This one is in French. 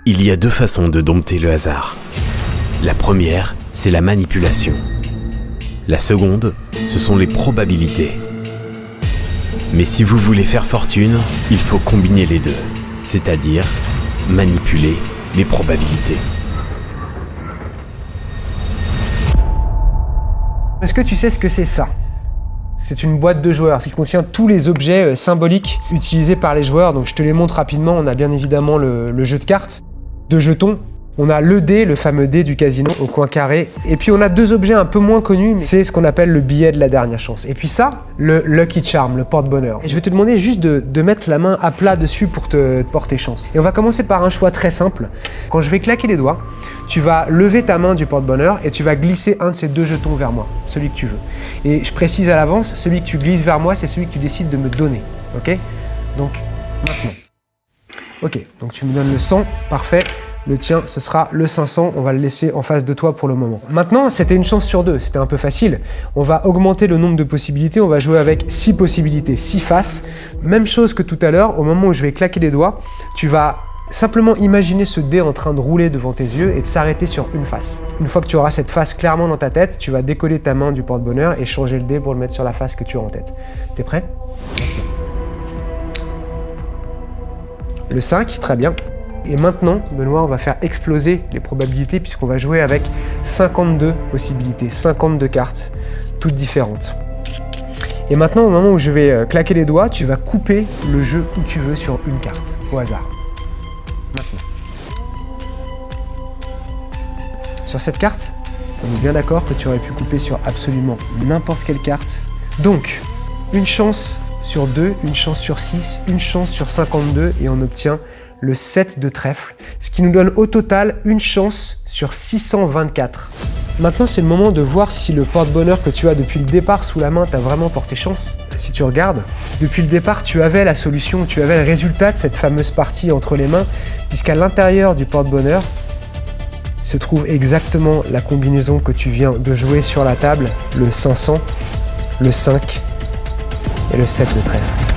Il y a deux façons de dompter le hasard. La première, c'est la manipulation. La seconde, ce sont les probabilités. Mais si vous voulez faire fortune, il faut combiner les deux, c'est-à-dire manipuler les probabilités. Est-ce que tu sais ce que c'est ça? C'est une boîte de joueurs qui contient tous les objets symboliques utilisés par les joueurs. Donc je te les montre rapidement. On a bien évidemment le jeu de cartes, de jetons. On a le dé, le fameux dé du casino au coin carré. Et puis on a deux objets un peu moins connus, c'est ce qu'on appelle le billet de la dernière chance. Et puis ça, le Lucky Charm, le porte-bonheur. Et je vais te demander juste de mettre la main à plat dessus pour te porter chance. Et on va commencer par un choix très simple. Quand je vais claquer les doigts, tu vas lever ta main du porte-bonheur et tu vas glisser un de ces deux jetons vers moi, celui que tu veux. Et je précise à l'avance, celui que tu glisses vers moi, c'est celui que tu décides de me donner. Ok? Donc, maintenant. Ok, donc tu me donnes le 100, parfait. Le tien, ce sera le 500, on va le laisser en face de toi pour le moment. Maintenant, c'était une chance sur deux, c'était un peu facile. On va augmenter le nombre de possibilités, on va jouer avec 6 possibilités, 6 faces. Même chose que tout à l'heure, au moment où je vais claquer les doigts, tu vas simplement imaginer ce dé en train de rouler devant tes yeux et de s'arrêter sur une face. Une fois que tu auras cette face clairement dans ta tête, tu vas décoller ta main du porte-bonheur et changer le dé pour le mettre sur la face que tu as en tête. T'es prêt? Le 5, très bien. Et maintenant, Benoît, on va faire exploser les probabilités puisqu'on va jouer avec 52 possibilités, 52 cartes, toutes différentes. Et maintenant, au moment où je vais claquer les doigts, tu vas couper le jeu où tu veux sur une carte, au hasard. Maintenant. Sur cette carte, on est bien d'accord que tu aurais pu couper sur absolument n'importe quelle carte. Donc, une chance sur 2, une chance sur 6, une chance sur 52 et on obtient le 7 de trèfle, ce qui nous donne au total une chance sur 624. Maintenant, c'est le moment de voir si le porte-bonheur que tu as depuis le départ sous la main t'a vraiment porté chance. Si tu regardes, depuis le départ, tu avais la solution, tu avais le résultat de cette fameuse partie entre les mains, puisqu'à l'intérieur du porte-bonheur se trouve exactement la combinaison que tu viens de jouer sur la table, le 500, le 5 et le 7 de trèfle.